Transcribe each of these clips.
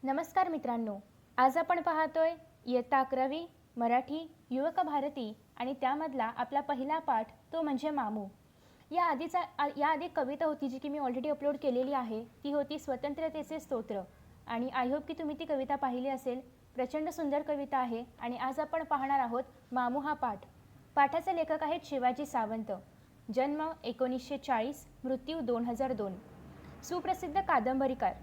नमस्कार मित्रांनो, आज आपण पाहतोय इयत्ता 11वी मराठी युवक भारती आणि त्यामधला आपला पहिला पाठ तो म्हणजे मामू. या आधी कविता होती जी की मी ऑलरेडी अपलोड केलेली आहे. ती होती स्वतंत्रतेचे स्तोत्र आणि आय होप की तुम्ही ती कविता पाहिली असेल. प्रचंड सुंदर कविता आहे आणि आज आपण पाहणार आहोत मामू हा पाठ. पाठाचे लेखक आहेत शिवाजी सावंत. जन्म 1940, मृत्यू 2002. सुप्रसिद्ध कादंबरीकार.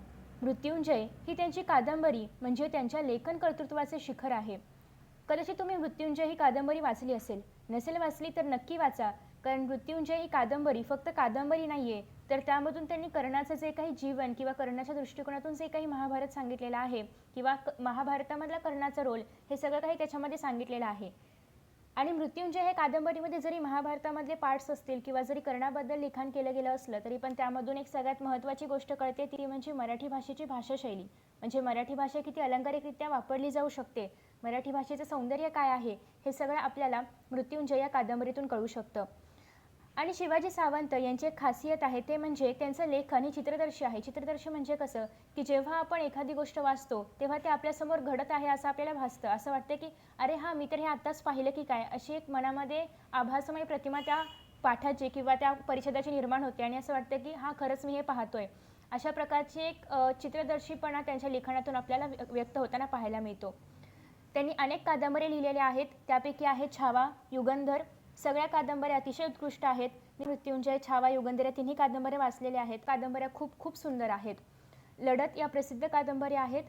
मृत्युंजय ही त्यांची कादंबरी म्हणजे त्यांच्या लेखन कर्तृत्वाचे शिखर आहे. कदाचित तुम्ही मृत्युंजय ही कादंबरी वाचली असेल. नसेल वाचली तर नक्की वाचा, कारण मृत्युंजय ही कादंबरी फक्त कादंबरी नाही आहे, तर त्यामधून त्यांनी कर्णाचं जे काही जीवन किंवा कर्णाच्या दृष्टिकोनातून जे काही महाभारत सांगितलेलं आहे किंवा महाभारतामधला कर्णाचा रोल हे सगळं काही त्याच्यामध्ये सांगितलेलं आहे. आणि मृत्युंजय हे कादंबरीमध्ये जरी महाभारतामधले पार्ट्स असतील किंवा जरी कर्णाबद्दल लिखाण केलं गेलं असलं तरी पण त्यामधून एक सगळ्यात महत्त्वाची गोष्ट कळते ती म्हणजे मराठी भाषेची भाषाशैली. म्हणजे मराठी भाषा किती अलंकारिकरित्या वापरली जाऊ शकते, मराठी भाषेचं सौंदर्य काय आहे हे सगळं आपल्याला मृत्युंजय या कादंबरीतून कळू शकतं. आणि शिवाजी सावंत यांची एक खासियत आहे ते म्हणजे त्यांचं लेखन हे चित्रदर्शी आहे. चित्रदर्शी म्हणजे कसं की जेव्हा आपण एखादी गोष्ट वाचतो तेव्हा ते आपल्यासमोर घडत आहे असं आपल्याला भासतं. असं वाटतं की अरे हां, मी तर हे आत्ताच पाहिलं की काय, अशी एक मनामध्ये आभासमय प्रतिमा त्या पाठाची किंवा त्या परिच्छेदाची निर्माण होते आणि असं वाटतं की हां, खरंच मी हे पाहतोय. अशा प्रकारची एक चित्रदर्शीपणा त्यांच्या लिखाणातून आपल्याला व्यक्त होताना पाहायला मिळतो. त्यांनी अनेक कादंबऱ्या लिहिलेल्या आहेत. त्यापैकी आहे छावा, युगंधर. सगळ्या कादंबऱ्या अतिशय उत्कृष्ट आहेत. मी मृत्युंजय, छावा, युगंधर या तिन्ही कादंबऱ्या वाचलेल्या आहेत. कादंबऱ्या खूप खूप सुंदर आहेत. लढत या प्रसिद्ध कादंबऱ्या आहेत.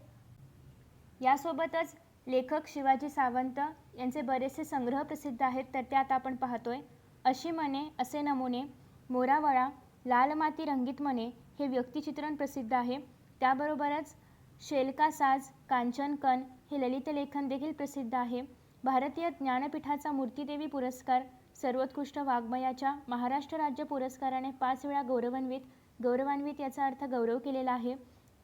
यासोबतच लेखक शिवाजी सावंत यांचे बरेचसे संग्रह प्रसिद्ध आहेत, तर ते आता आपण पाहतोय. अशी मने, असे नमुने, मोरावळा, लाल माती रंगीत मने हे व्यक्तिचित्रण प्रसिद्ध आहे. त्याबरोबरच शेलका साज, कांचन कन हे ललित लेखन देखील प्रसिद्ध आहे. भारतीय ज्ञानपीठाचा मूर्तिदेवी पुरस्कार, सर्वोत्कृष्ट वाङ्मयाच्या महाराष्ट्र राज्य पुरस्काराने 5 वेळा गौरवान्वित याचा अर्थ गौरव केलेला आहे.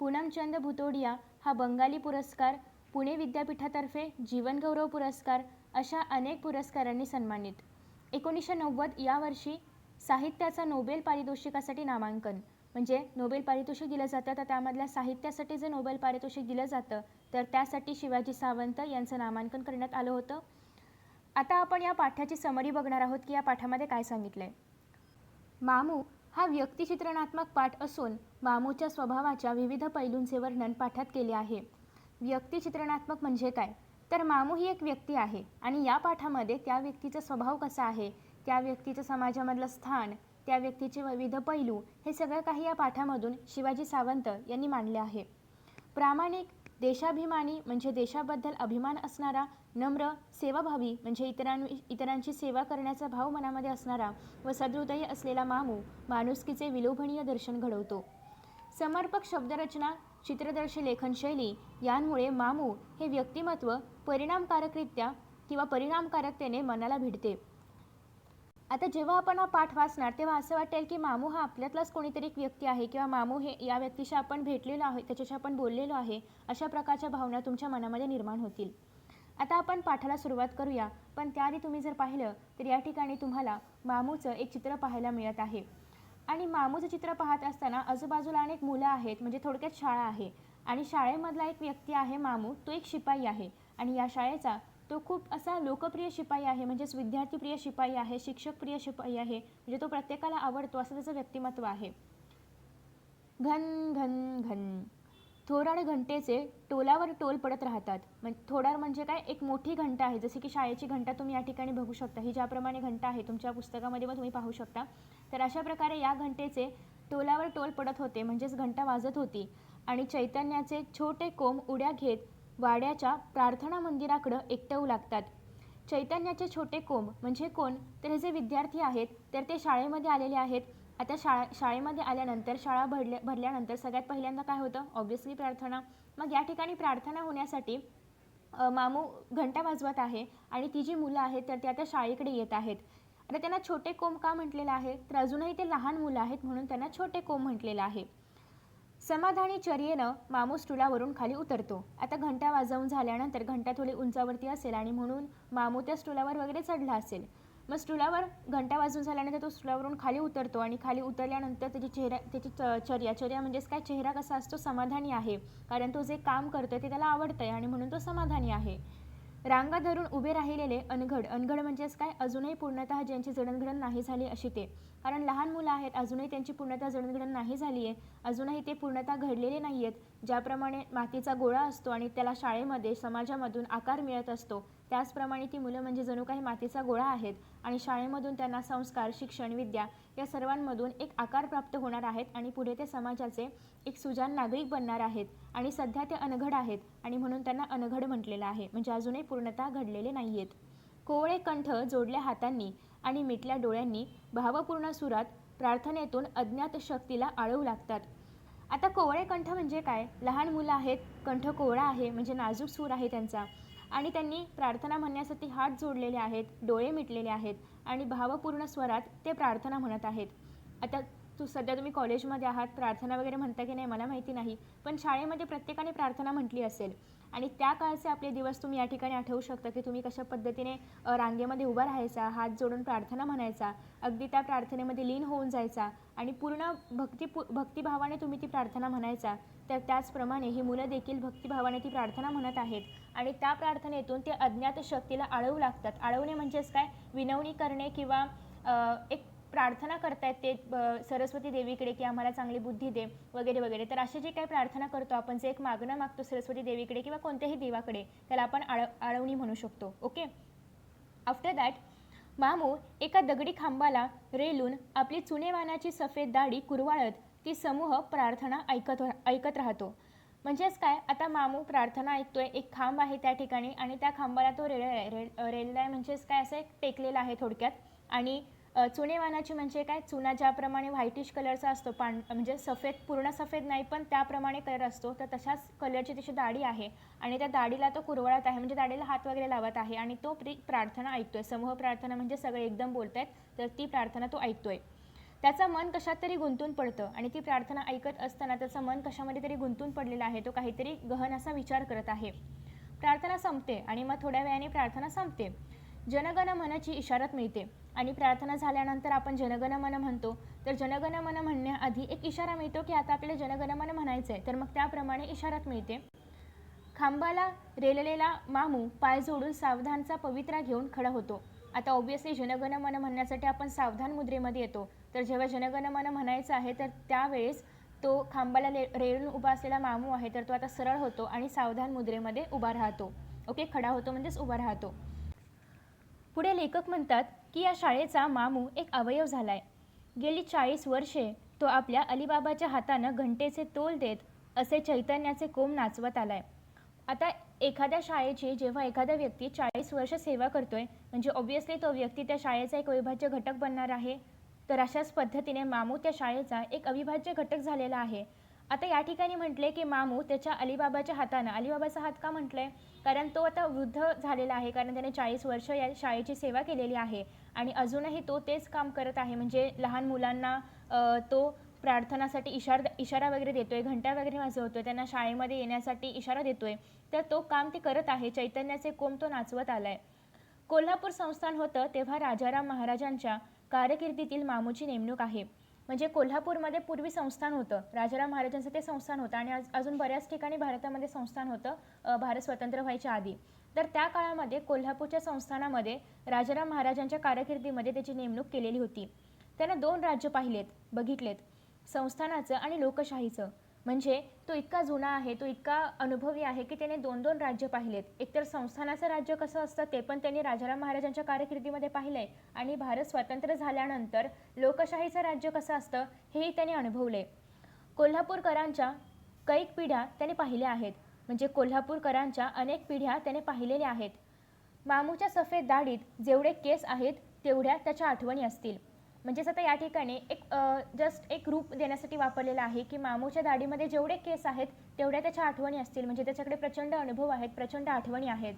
पूनमचंद भुतोडिया हा बंगाली पुरस्कार, पुणे विद्यापीठातर्फे जीवनगौरव पुरस्कार अशा अनेक पुरस्कारांनी सन्मानित. 1990 या वर्षी साहित्याचा नोबेल पारितोषिकासाठी नामांकन. म्हणजे नोबेल पारितोषिक दिलं जातं, तर त्यामधल्या साहित्यासाठी जे नोबेल पारितोषिक दिलं जातं तर त्यासाठी शिवाजी सावंत यांचं नामांकन करण्यात आलं होतं. आता आपण या पाठाची समरी बघणार आहोत की या पाठामध्ये काय सांगितलंय. मामू हा व्यक्तिचित्रणात्मक पाठ असून मामूच्या स्वभावाच्या विविध पैलूंचे वर्णन पाठात केले आहे. व्यक्तिचित्रणात्मक म्हणजे काय, तर मामू ही एक व्यक्ती आहे आणि या पाठामध्ये त्या व्यक्तीचा स्वभाव कसा आहे, त्या व्यक्तीचं समाजामधलं स्थान, त्या व्यक्तीचे विविध पैलू हे सगळं काही या पाठामधून शिवाजी सावंत यांनी मांडले आहे. प्रामाणिक, देशाभिमानी म्हणजे देशाबद्दल अभिमान असणारा, नम्र, सेवाभावी म्हणजे इतरांची सेवा करण्याचा भाव मनामध्ये असणारा व सदृदय असलेला मामू माणुसकीचे विलोभनीय दर्शन घडवतो. समर्पक शब्दरचना, चित्रदर्शी लेखनशैली यांमुळे मामू हे व्यक्तिमत्व परिणामकारकतेने मनाला भिडते. आता जेव्हा आपण हा पाठ वाचणार तेव्हा असं वाटेल की मामू हा आपल्यातलाच कोणीतरी एक व्यक्ती आहे किंवा मामू हे या व्यक्तीशी आपण भेटलेलो आहे, त्याच्याशी आपण बोललेलो आहे, अशा प्रकारच्या भावना तुमच्या मनामध्ये निर्माण होतील. आता आपण पाठाला सुरुवात करूया, पण त्याआधी तुम्ही जर पाहिलं तर या ठिकाणी तुम्हाला मामूचं एक चित्र पाहायला मिळत आहे. आणि मामूचं चित्र पाहत असताना आजूबाजूला अनेक मुलं आहेत, म्हणजे थोडक्यात शाळा आहे आणि शाळेमधला एक व्यक्ती आहे मामू, तो एक शिपाई आहे आणि या शाळेचा तो खूप असा लोकप्रिय शिपाई आहे. म्हणजेच विद्यार्थीप्रिय शिपाई आहे, शिक्षकप्रिय शिपाई आहे, म्हणजे तो प्रत्येकाला आवडतो असं त्याचं व्यक्तिमत्व आहे. घन घन घन थोराड घंटेचे टोलावर टोल पडत राहतात. थोराड म्हणजे काय, एक मोठी घंटा आहे, जसे की शाळेची घंटा तुम्ही या ठिकाणी बघू शकता. ही ज्याप्रमाणे घंटा आहे तुमच्या पुस्तकामध्ये पण तुम्ही पाहू शकता. तर अशा प्रकारे या घंटेचे टोलावर टोल पडत होते, म्हणजेच घंटा वाजत होती आणि चैतन्याचे छोटे कोंब उड्या घेत वाड्याच्या प्रार्थना मंदिराकडं एकटवू लागतात. चैतन्याचे छोटे कोंब म्हणजे कोण, तर हे जे विद्यार्थी आहेत तर ते शाळेमध्ये आलेले आहेत. आता शाळेमध्ये आल्यानंतर शाळा भरल्यानंतर सगळ्यात पहिल्यांदा काय होतं, ऑब्व्हियसली प्रार्थना. मग या ठिकाणी प्रार्थना होण्यासाठी मामू घंटा वाजवत आहे आणि ती जी मुलं आहेत तर त्या शाळेकडे येत आहेत. आता त्यांना छोटे कोंब का म्हटलेलं आहे, तर अजूनही ते लहान मुलं आहेत म्हणून त्यांना छोटे कोंब म्हटलेलं आहे. समाधानी चर्येनं मामू स्टुलावरून खाली उतरतो. आता घंटा वाजवून झाल्यानंतर घंटा थोडी उंचावरती असेल आणि म्हणून मामू त्या स्टुलावर वगैरे चढला असेल. मग स्टुलावर घंटा वाजून झाल्यानंतर तो स्टुलावरून खाली उतरतो आणि खाली उतरल्यानंतर त्याची चर्या म्हणजेच काय, चेहरा कसा असतो, समाधानी आहे, कारण तो जे काम करतोय ते त्याला आवडतंय आणि म्हणून तो समाधानी आहे. रांगा धरून उभे राहिलेले अनघड. अनघड म्हणजेच काय, अजूनही पूर्णतः ज्यांची जडणघडण नाही झाली अशी ते, कारण लहान मुलं आहेत, अजूनही त्यांची पूर्णतः जडणघडण नाही झाली आहे, अजूनही ते पूर्णतः घडलेले नाही आहेत. ज्याप्रमाणे मातीचा गोळा असतो आणि त्याला शाळेमध्ये समाजामधून आकार मिळत असतो, त्याचप्रमाणे ती मुलं म्हणजे जणू काही मातीचा गोळा आहेत आणि शाळेमधून त्यांना संस्कार, शिक्षण, विद्या या सर्वांमधून एक आकार प्राप्त होणार आहेत आणि पुढे ते समाजाचे एक सुजाण नागरिक बनणार आहेत. आणि सध्या ते अनघड आहेत आणि म्हणून त्यांना अनघड म्हटलेलं आहे, म्हणजे अजूनही पूर्णतः घडलेले नाही आहेत. कोवळे कंठ जोडल्या हातांनी आणि मिटल्या डोळ्यांनी भावपूर्ण सुरात प्रार्थनेतून अज्ञात शक्तीला आळवू लागतात. आता कोवळे कंठ म्हणजे काय, लहान मुलं आहेत, कंठ कोवळा आहे म्हणजे नाजूक सूर आहे त्यांचा, आणि त्यांनी प्रार्थना म्हणण्यासाठी हात जोडलेले आहेत, डोळे मिटलेले आहेत आणि भावपूर्ण स्वरात ते प्रार्थना म्हणत आहेत. आता सध्या तुम्ही कॉलेजमध्ये आहात, प्रार्थना वगैरे म्हणता की नाही मला माहिती नाही, पण शाळेमध्ये प्रत्येकाने प्रार्थना म्हटली असेल आणि त्या काळचे आपले दिवस तुम्ही या ठिकाणी आठवू शकता की तुम्ही कशा पद्धतीने रांगेमध्ये उभा राहायचा, हात जोडून प्रार्थना म्हणायचा, अगदी त्या प्रार्थनेमध्ये लीन होऊन जायचा आणि पूर्ण भक्तिभावाने तुम्ही ती प्रार्थना म्हणायचा. तर त्याचप्रमाणे ही मुलं देखील भक्तिभावाने ती प्रार्थना म्हणत आहेत आणि त्या प्रार्थनेतून ते अज्ञात शक्तीला आळवू लागतात. आळवणे म्हणजेच काय, विनवणी करणे किंवा एक प्रार्थना करतायत ते सरस्वती देवीकडे की आम्हाला चांगली बुद्धी दे वगैरे वगैरे. तर अशी जी काही प्रार्थना करतो आपण, जे एक मागणं मागतो सरस्वती देवीकडे किंवा कोणत्याही देवाकडे, त्याला आपण आळवणी म्हणू शकतो. ओके. आफ्टर दॅट मामू एका दगडी खांबाला रेलून आपली चुनेवानाची सफेद दाढी कुरवाळत ती समूह प्रार्थना ऐकत राहतो. म्हणजेच काय, आता मामू प्रार्थना ऐकतोय, एक खांब आहे त्या ठिकाणी आणि त्या खांबाला तो रेललाय म्हणजेच काय, असं एक टेकलेला आहे थोडक्यात. आणि चुनेवानाची म्हणजे काय, चुना ज्याप्रमाणे व्हाईटिश कलरचा असतो, म्हणजे सफेद, पूर्ण सफेद नाही पण त्याप्रमाणे कलर असतो, तर तशाच कलरची त्याची दाढी आहे आणि त्या दाढीला तो कुरवळत आहे, म्हणजे दाढीला हात वगैरे लावत आहे आणि तो प्रार्थना ऐकतोय. समूह प्रार्थना म्हणजे सगळे एकदम बोलत आहेत, तर ती प्रार्थना तो ऐकतोय. त्याचं मन कशात तरी गुंतून पडतं आणि ती प्रार्थना ऐकत असताना त्याचं मन कशामध्ये तरी गुंतून पडलेलं आहे, तो काहीतरी गहन असा विचार करत आहे. प्रार्थना संपते आणि मग थोड्या वेळाने प्रार्थना संपते. जनगण मनची इशारत मिळते आणि प्रार्थना झाल्यानंतर आपण जनगण मन म्हणतो, तर जनगण मन म्हणण्याआधी एक इशारा मिळतो की आता आपल्याला जनगण मन म्हणायचं आहे, तर मग त्याप्रमाणे इशारत मिळते. खांबाला रेललेला मामू पाय जोडून सावधानचा पवित्रा घेऊन खडा होतो. आता ऑब्व्हियसली जनगण मन म्हणण्यासाठी आपण सावधान मुद्रेमध्ये येतो, तर जेव्हा जनगण मन म्हणायचं आहे तर त्यावेळेस तो खांबाला रेलून उभा असलेला मामू आहे, तर तो आता सरळ होतो आणि सावधान मुद्रेमध्ये उभा राहतो. ओके, खडा होतो म्हणजेच उभा राहतो. पुढे लेखक म्हणतात की या शाळेचा मामू एक अवयव झालाय. गेली 40 वर्षे तो आपल्या अलिबाबाच्या हातानं घंटेचे तोल देत असे चैतन्याचे कोंब नाचवत आलाय. आता एखाद्या शाळेची जेव्हा एखादा व्यक्ती 40 वर्ष सेवा करतोय, म्हणजे ऑब्व्हियसली तो व्यक्ती त्या शाळेचा एक अविभाज्य घटक बनणार आहे. तर अशाच पद्धतीने मामू त्या शाळेचा एक अविभाज्य घटक झालेला आहे. आता या ठिकाणी म्हटले की मामू त्याच्या अलिबाबाच्या हातानं, अलिबाबाचा हात का म्हटलंय, कारण तो आता वृद्ध झालेला आहे, कारण त्याने 40 वर्ष या शाळेची सेवा केलेली आहे आणि अजूनही तो तेच काम करत आहे. म्हणजे लहान मुलांना तो प्रार्थनासाठी इशारा वगैरे देतोय, घंटा वगैरे वाजवतोय, त्यांना शाळेमध्ये येण्यासाठी इशारा देतोय, तर तो काम ते करत आहे. चैतन्याचे कोंब तो नाचवत आलाय. कोल्हापूर संस्थान होतं तेव्हा राजाराम महाराजांच्या कारकिर्दीतील मामूची नेमणूक आहे. म्हणजे कोल्हापूरमध्ये पूर्वी संस्थान होतं, राजाराम महाराजांचं ते संस्थान होतं आणि अजून बऱ्याच ठिकाणी भारतामध्ये संस्थान होतं भारत स्वतंत्र व्हायच्या आधी. तर त्या काळामध्ये कोल्हापूरच्या संस्थानामध्ये राजाराम महाराजांच्या कारकिर्दीमध्ये त्याची नेमणूक केलेली होती. त्यानं 2 राज्य बघितलेत, संस्थानाचं आणि लोकशाहीचं. म्हणजे तो इतका जुना आहे, तो इतका अनुभवी आहे की त्याने 2 राज्य पाहिलेत. एकतर संस्थानाचं राज्य कसं असतं ते पण त्यांनी राजाराम महाराजांच्या कारकिर्दीमध्ये पाहिलंय आणि भारत स्वतंत्र झाल्यानंतर लोकशाहीचं राज्य कसं असतं हेही त्याने अनुभवले. कोल्हापूरकरांच्या कैक पिढ्या त्याने पाहिल्या आहेत, म्हणजे कोल्हापूरकरांच्या अनेक पिढ्या त्याने पाहिलेल्या आहेत. मामूच्या सफेद दाढीत जेवढे केस आहेत तेवढ्या त्याच्या आठवणी असतील. म्हणजेच आता या ठिकाणी जस्ट एक रूप देण्यासाठी वापरलेलं आहे की मामूच्या दाढीमध्ये जेवढे केस आहेत तेवढ्या त्याच्या आठवणी असतील, म्हणजे त्याच्याकडे प्रचंड अनुभव आहेत, प्रचंड आठवणी आहेत.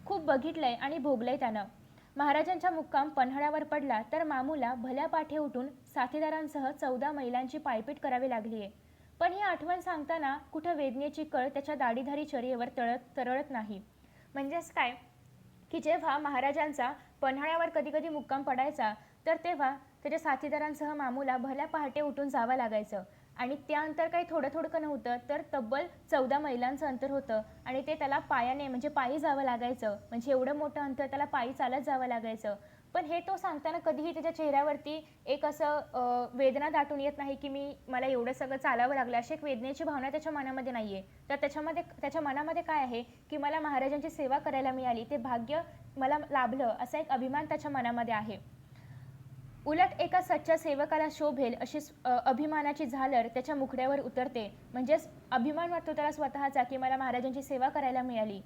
खूप बघितलंय आणि भोगलंय त्यानं. महाराजांचा मुक्काम पन्हाळ्यावर पडला तर मामूला भल्या पाठे उठून साथीदारांसह 14 मैलांची पायपीट करावी लागली आहे. पण ही आठवण सांगताना कुठं वेदनेची कळ त्याच्या दाढीधारी चर्येवर तरळत नाही. म्हणजेच काय की जेव्हा महाराजांचा पन्हाळ्यावर कधी कधी मुक्काम पडायचा, तर तेव्हा त्याच्या साथीदारांसह मामूला भल्या पहाटे उठून जावं लागायचं. आणि ते अंतर काही थोडं थोडकं नव्हतं, तर तब्बल 14 मैलांचं अंतर होतं आणि ते त्याला पायाने म्हणजे पायी जावं लागायचं. म्हणजे एवढं मोठं अंतर त्याला पायी चालत जावं लागायचं. पण हे तो सांगताना कधीही त्याच्या चेहऱ्यावरती एक असं वेदना दाटून येत नाही, की मला एवढं सगळं चालावं लागलं, अशी एक वेदनेची भावना त्याच्या मनामध्ये नाही आहे. तर त्याच्या मनामध्ये काय आहे, की मला महाराजांची सेवा करायला मिळाली, ते भाग्य मला लाभलं, असा एक अभिमान त्याच्या मनामध्ये आहे. उलट एका सच्च्या सेवकाला शोभेल अशी अभिमानाची झालर त्याच्या मुखड्यावर उतरते. म्हणजेच अभिमान वाटतो त्याला स्वतःचा, की मला महाराजांची सेवा करायला मिळाली.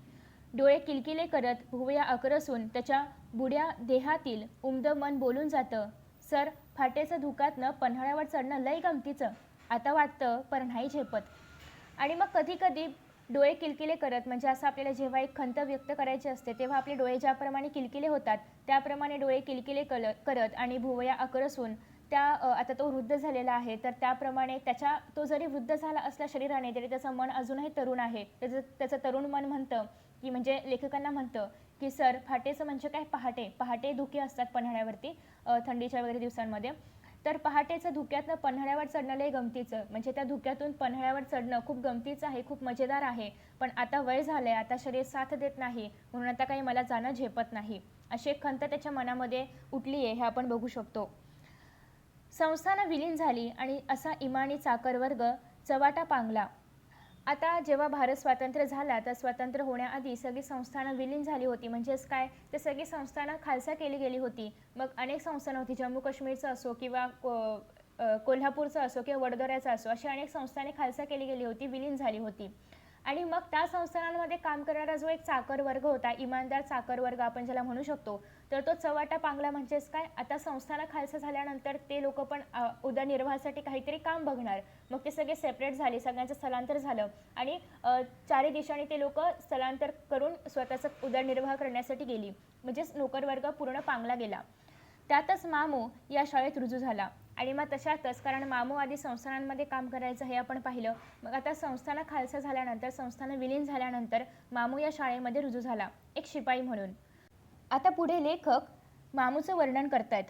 डोळे किलकिले करत भुवया आकरसून त्याच्या बुड्या देहातील उमदं मन बोलून जातं, सर फाटेचं धुकातनं पन्हाळ्यावर चढणं लय गमतीचं, आता वाटतं पर नाही झेपत. आणि मग कधी कधी डोळे किलकिले करत म्हणजे असं आपल्याला जेव्हा एक खंत व्यक्त करायची असते, तेव्हा आपले डोळे ज्याप्रमाणे किलकिले होतात त्याप्रमाणे डोळे किलकिले करत आणि भुवया आकरसून आता तो वृद्ध झालेला आहे, तर त्याप्रमाणे तो जरी वृद्ध झाला असला शरीराने, तरी त्याचं मन अजूनही तरुण आहे. त्याचं तरुण मन म्हणतं, की म्हणजे लेखकांना म्हणतं, की सर फाटेचं म्हणजे काय, पहाटे धुके असतात पन्हाळ्यावरती थंडीच्या वगैरे दिवसांमध्ये. तर पहाटेचं धुक्यातनं पन्हाळ्यावर चढणं लय गमतीचं, म्हणजे त्या धुक्यातून पन्हाळ्यावर चढणं खूप गमतीचं आहे, खूप मजेदार आहे. पण आता वय झालंय, आता शरीर साथ देत नाही, म्हणून आता काही मला जाणं झेपत नाही, अशी एक खंत त्याच्या मनामध्ये उठली आहे, हे आपण बघू शकतो. संस्थानं विलीन झाली आणि असा इमानी चाकर वर्ग चव्हाटा पांगला. आता जेव्हा भारत स्वातंत्र्य झाला, तर स्वातंत्र्य होण्याआधी सगळी संस्थानं विलीन झाली होती. म्हणजेच काय, ते सगळी संस्थानं खालसा केली गेली होती. मग अनेक संस्थानं होती, जम्मू काश्मीरचं असो किंवा कोल्हापूरचं असो किंवा वडोदऱ्याचं असो, अशी अनेक संस्थाने खालसा केली गेली होती, विलीन झाली होती. आणि मग त्या संस्थानांमध्ये काम करणारा जो एक चाकर वर्ग होता, इमानदार चाकर वर्ग आपण ज्याला म्हणू शकतो, तर तो चव्हाटा पांगला. म्हणजेच काय, आता संस्थानं खालसा झाल्यानंतर ते लोक पण उदरनिर्वाहासाठी काहीतरी काम बघणार. मग ते सगळे सेपरेट झाले, सगळ्यांचं स्थलांतर झालं आणि चारी दिशांनी ते लोक स्थलांतर करून स्वतःचा उदरनिर्वाह करण्यासाठी गेली. म्हणजेच नोकरवर्ग पूर्ण पांगला गेला. त्यातच मामू या शाळेत रुजू झाला. आणि मग तशातच, कारण मामू आधी संस्थानांमध्ये काम करायचं हे आपण पाहिलं, मग आता संस्थानं खालसा झाल्यानंतर, संस्थानं विलीन झाल्यानंतर मामू या शाळेमध्ये रुजू झाला, एक शिपाई म्हणून. आता पुढे लेखक मामूचं वर्णन करतायत.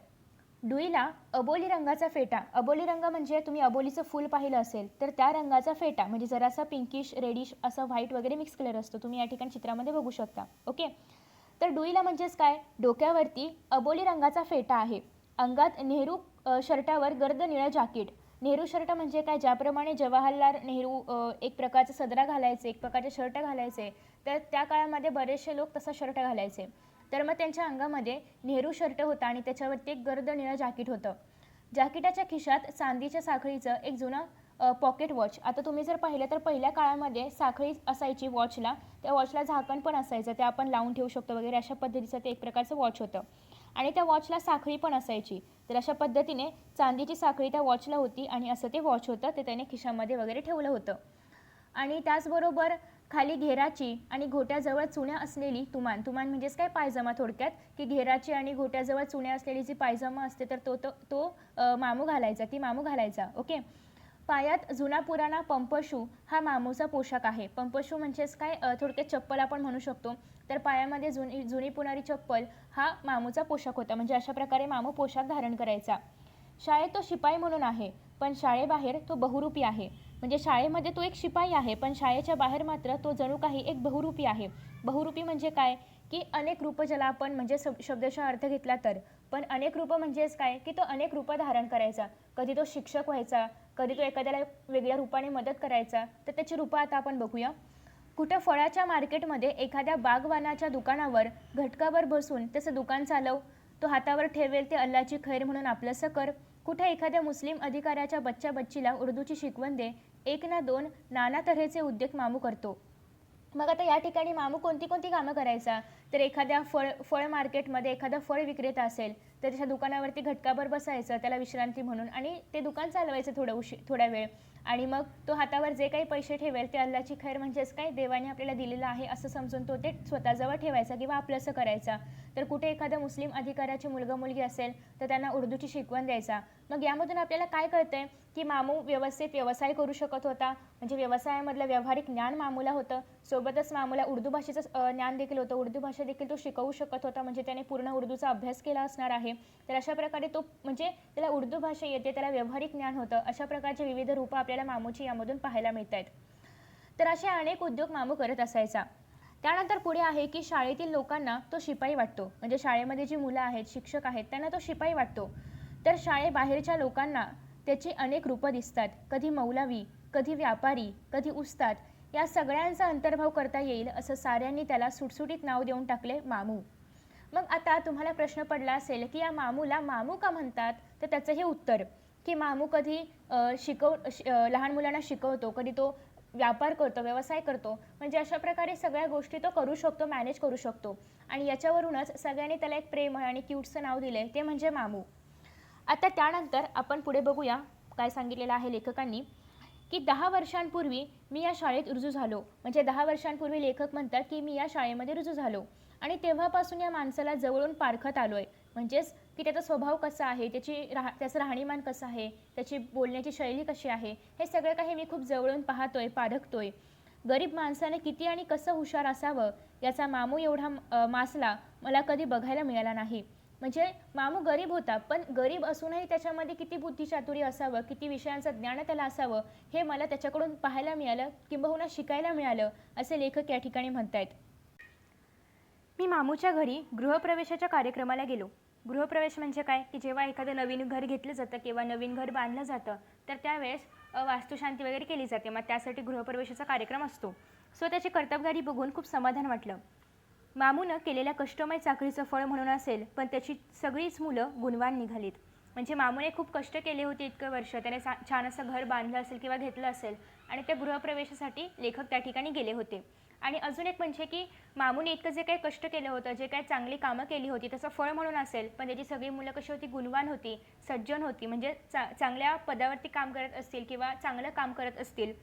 डुईला अबोली रंगाचा फेटा, अबोली रंग म्हणजे तुम्ही अबोलीचं फूल पाहिलं असेल, तर त्या रंगाचा फेटा म्हणजे जरासा पिंकिश रेडिश असं व्हाईट वगैरे मिक्स कलर असतो, तुम्ही या ठिकाणी चित्रामध्ये बघू शकता. ओके, तर डुईला म्हणजेच काय, डोक्यावरती अबोली रंगाचा फेटा आहे. अंगात नेहरू शर्टावर गर्द निळं जाकीट. नेहरू शर्ट म्हणजे काय, ज्याप्रमाणे जवाहरलाल नेहरू एक प्रकारचा सदरा घालायचे, एक प्रकारचे शर्ट घालायचे, तर त्या काळामध्ये बरेचसे लोक तसा शर्ट घालायचे. तर मग त्यांच्या अंगामध्ये नेहरू शर्ट होता आणि त्याच्यावरती एक गर्द निळं जाकीट होतं. जाकिटाच्या खिशात चांदीच्या साखळीचं एक जुनं पॉकेट वॉच. आता तुम्ही जर पाहिलं तर पहिल्या काळामध्ये साखळी असायची वॉचला, त्या वॉचला झाकण पण असायचं, ते आपण लावून ठेवू शकतो वगैरे, अशा पद्धतीचं ते एक प्रकारचं वॉच होतं. आणि त्या वॉचला साखळी पण असायची. तर अशा पद्धतीने चांदीची साखळी त्या वॉचला होती आणि असं ते वॉच होतं, ते त्याने खिशामध्ये वगैरे ठेवलं होतं. आणि त्याचबरोबर खाली घेराची आणि घोट्याजवळ चुण्या असलेली तुमान. तुमान म्हणजेच काय, पायजमा थोडक्यात, की घेराची आणि घोट्याजवळ चुण्या असलेली जी पायजमा असते, तर तो मामू घालायचा, ती मामू घालायचा. ओके, पायात जुना पुराणा पंपशू हा मामूचा पोशाख आहे. पंपशू म्हणजेच काय, थोडक्यात चप्पल आपण म्हणू शकतो. तर पायामध्ये जुनी पुणारी चप्पल हा मामूचा पोशाख होता. म्हणजे अशा प्रकारे मामू पोशाख धारण करायचा. शाळेत तो शिपाई म्हणून आहे, पण शाळेबाहेर तो बहुरूपी आहे. म्हणजे शाळेमध्ये तो एक शिपाई आहे, पण शाळेच्या बाहेर मात्र तो जणू काही एक बहुरूपी आहे. बहुरूपी म्हणजे काय, की अनेक रूप, ज्याला आपण म्हणजे शब्दशः अर्थ घेतला तर, पण अनेक रूप म्हणजेच काय, की तो अनेक रूपं धारण करायचा. कधी तो शिक्षक व्हायचा, कधी तो एखाद्याला वेगळ्या रूपाने मदत करायचा. तर त्याची रूपं आता आपण बघूया. कुठं फळाच्या मार्केटमध्ये एखाद्या बागवानाच्या दुकानावर घटकावर बसून त्याचं दुकान चालव, तो हातावर ठेवेल ते अल्लाची खैर म्हणून आपलंसं कर. कुठे एखाद्या मुस्लिम अधिकाऱ्याच्या बच्ची-बच्चीला उर्दूची शिकवण दे. एक ना दोन नाना तऱ्हेचे उद्योग मामू करतो. मग आता या ठिकाणी मामू कोणती कामं करायचा, तर एखाद्या फळ मार्केटमध्ये एखादा फळ विक्रेता असेल, तर त्याच्या दुकानावरती घटकाभर बसायचं त्याला विश्रांती म्हणून, आणि ते दुकान चालवायचं थोड्या वेळ. आणि मग तो हातावर जे काही पैसे ठेवेल ते अल्लाची खैर म्हणजेच काय देवाने आपल्याला दिलेलं आहे असं समजून तो ते स्वतःजवळ ठेवायचा किंवा आपलंसं करायचा. तर कुठे एखादा मुस्लिम अधिकाऱ्याची मुलगा मुलगी असेल तर त्यांना उर्दूची शिकवण द्यायचा. मग यामधून आपल्याला काय कळतंय की मामू व्यवस्थित व्यवसाय करू शकत होता, म्हणजे व्यवसायामधलं व्यावहारिक ज्ञान मामूला होतं. सोबतच मामूला उर्दू भाषेचं ज्ञान देखील होतं, उर्दू भाषा देखील तो शिकवू शकत होता, म्हणजे त्याने पूर्ण उर्दूचा अभ्यास केला असणार आहे. तर अशा प्रकारे तो म्हणजे त्याला उर्दू भाषा येते, त्याला व्यावहारिक ज्ञान होतं. अशा प्रकारचे विविध रूपं आपल्याला मामूची यामधून पाहायला मिळत आहेत. तर असे अनेक उद्योग मामू करत असायचा. त्यानंतर पुढे आहे की शाळेतील लोकांना तो शिपाई वाटतो, म्हणजे शाळेमध्ये जी मुलं आहेत, शिक्षक आहेत, त्यांना तो शिपाई वाटतो. तर शाळेबाहेरच्या लोकांना त्याची अनेक रूपं दिसतात. कधी मौलवी, कधी व्यापारी, कधी उस्ताद, या सगळ्यांचा अंतर्भाव करता येईल असं साऱ्यांनी त्याला सुटसुटीत नाव देऊन टाकले मामू. मग आता तुम्हाला प्रश्न पडला असेल की या मामूला मामू का म्हणतात, तर त्याचं हे उत्तर की मामू कधी लहान मुलांना शिकवतो, कधी तो व्यापार करतो, व्यवसाय करतो, म्हणजे अशा प्रकारे सगळ्या गोष्टी तो करू शकतो, मॅनेज करू शकतो. आणि याच्यावरूनच सगळ्यांनी त्याला एक प्रेमळ आणि क्यूटचं नाव दिले, ते म्हणजे मामू. आता त्यानंतर आपण पुढे बघूया काय सांगितलेलं आहे लेखकांनी की 10 वर्षांपूर्वी मी या शाळेत रुजू झालो. म्हणजे 10 वर्षांपूर्वी लेखक म्हणतात की मी या शाळेमध्ये रुजू झालो आणि तेव्हापासून या माणसाला जवळून पारखत आलोय. म्हणजेच की त्याचा स्वभाव कसा आहे, त्याचं राहणीमान कसं आहे, त्याची बोलण्याची शैली कशी आहे, हे सगळं काही मी खूप जवळून पाहतोय, पारखतोय. गरीब माणसाने किती आणि कसं हुशार असावं याचा मामू एवढा मासला मला कधी बघायला मिळाला नाही. म्हणजे मामू गरीब होता, पण गरीब असूनही त्याच्यामध्ये किती बुद्धिचातुर्य असावं, किती विषयांचं ज्ञान त्याला असावं, हे मला त्याच्याकडून पाहायला मिळालं, किंबहुना शिकायला मिळालं, असे लेखक या ठिकाणी म्हणतायत. मी मामूच्या घरी गृहप्रवेशाच्या कार्यक्रमाला गेलो. गृहप्रवेश म्हणजे काय की जेव्हा एखादं नवीन घर घेतलं जातं किंवा नवीन घर बांधलं जातं, तर त्यावेळेस वास्तुशांती वगैरे केली जाते. मग त्यासाठी गृहप्रवेशाचा कार्यक्रम असतो. सो त्याची कर्तबगारी बघून खूप समाधान वाटलं. मामूनं केलेल्या कष्टमय चाकरीचं फळ म्हणून असेल, पण त्याची सगळीच मुलं गुणवान निघालीत. म्हणजे मामूने खूप कष्ट केले होते इतकं वर्ष, त्याने छान असं घर बांधलं असेल किंवा घेतलं असेल आणि त्या गृहप्रवेशासाठी लेखक त्या ठिकाणी गेले होते. आणि अजून एक म्हणजे की मामूने इतकं जे काही कष्ट केलं होतं, जे काही चांगली कामं केली होती, त्याचं फळ म्हणून असेल, पण त्याची सगळी मुलं कशी होती, गुणवान होती, सज्जन होती, म्हणजे चांगल्या पदावरती काम करत असतील किंवा चांगलं काम करत असतील.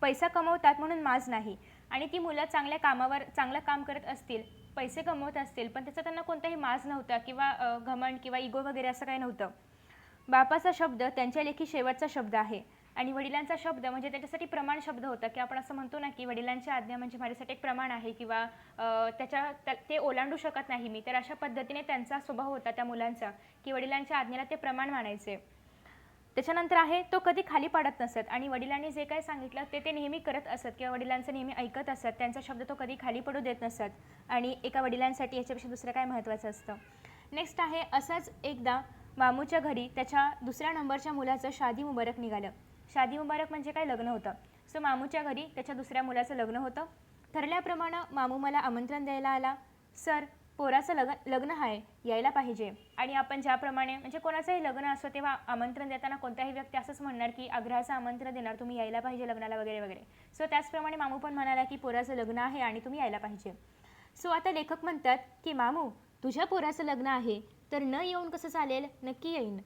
पैसा कमवतात म्हणून माज नाही, आणि ती मुलं चांगल्या कामावर चांगलं काम करत असतील, पैसे कमवत असतील, पण त्याचा त्यांना कोणताही माज नव्हता किंवा घमंड किंवा इगो वगैरे असं काही नव्हतं. बापाचा शब्द त्यांच्या लेखी शेवटचा शब्द आहे आणि वडिलांचा शब्द म्हणजे त्याच्यासाठी प्रमाण शब्द होता, की आपण असं म्हणतो ना की वडिलांची आज्ञा म्हणजे माझ्यासाठी एक प्रमाण आहे किंवा ते ओलांडू शकत नाही मी. तर अशा पद्धतीने त्यांचा स्वभाव होता त्या मुलांचा की वडिलांच्या आज्ञेला ते प्रमाण मानायचे. त्याच्यानंतर आहे तो कधी खाली पाडत नसत आणि वडिलांनी जे काही सांगितलं ते नेहमी करत असत किंवा वडिलांचं नेहमी ऐकत असत. त्यांचा शब्द तो कधी खाली पडू देत नसत आणि एका वडिलांसाठी याच्यापेक्षा दुसरं काय महत्त्वाचं असतं. नेक्स्ट आहे असंच एकदा मामूच्या घरी त्याच्या दुसऱ्या नंबरच्या मुलाचं शादी मुबारक निघालं. शादी मुबारक म्हणजे काय, लग्न होतं. सो मामूच्या घरी त्याच्या दुसऱ्या मुलाचं लग्न होतं. ठरल्याप्रमाणे मामू मला आमंत्रण द्यायला आला. सर, पोराचं लग्न आहे, यायला पाहिजे. आणि आपण ज्याप्रमाणे म्हणजे कोणाचंही लग्न असो तेव्हा आमंत्रण देताना कोणताही व्यक्ती असंच म्हणणार की आग्रहाचं आमंत्रण देणार, तुम्ही यायला पाहिजे लग्नाला वगैरे वगैरे. सो त्याचप्रमाणे मामू पण म्हणाला की पोराचं लग्न आहे आणि तुम्ही यायला पाहिजे. सो आता लेखक म्हणतात की मामू, तुझ्या पोराचं लग्न आहे तर न येऊन कसं चालेल, नक्की येईन.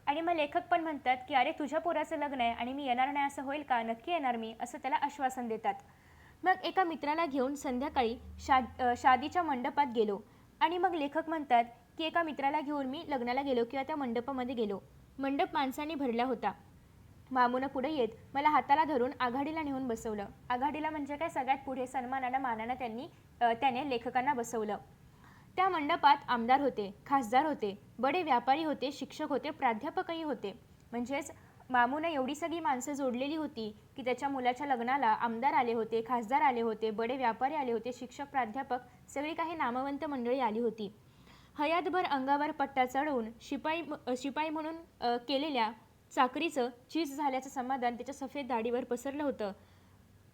आणि मग लेखक पण म्हणतात की अरे तुझ्या पोराचं लग्न आहे आणि मी येणार नाही असं होईल का, नक्की येणार मी, असं त्याला आश्वासन देतात. मग एका मित्राला घेऊन संध्याकाळी शादीच्या मंडपात गेलो. आणि मग लेखक म्हणतात की एका मित्राला घेऊन मी लग्नाला गेलो किंवा त्या मंडपामध्ये गेलो. मंडप माणसांनी भरला होता. मामूनं पुढे येत मला हाताला धरून आघाडीला नेऊन बसवलं. आघाडीला म्हणजे काय, सगळ्यात पुढे सन्मानानं मानानं त्याने लेखकांना बसवलं. त्या मंडपात आमदार होते, खासदार होते, बडे व्यापारी होते, शिक्षक होते, प्राध्यापकही होते. म्हणजेच मामूनं एवढी सगळी माणसं जोडलेली होती की त्याच्या मुलाच्या लग्नाला आमदार आले होते, खासदार आले होते, बडे व्यापारी आले होते, शिक्षक, प्राध्यापक, सगळी काही नामवंत मंडळी आली होती. हयातभर अंगावर पट्टा चढवून शिपाई म्हणून केलेल्या चाकरीचं चीज झाल्याचं समाधान त्याच्या सफेद दाढीवर पसरलं होतं.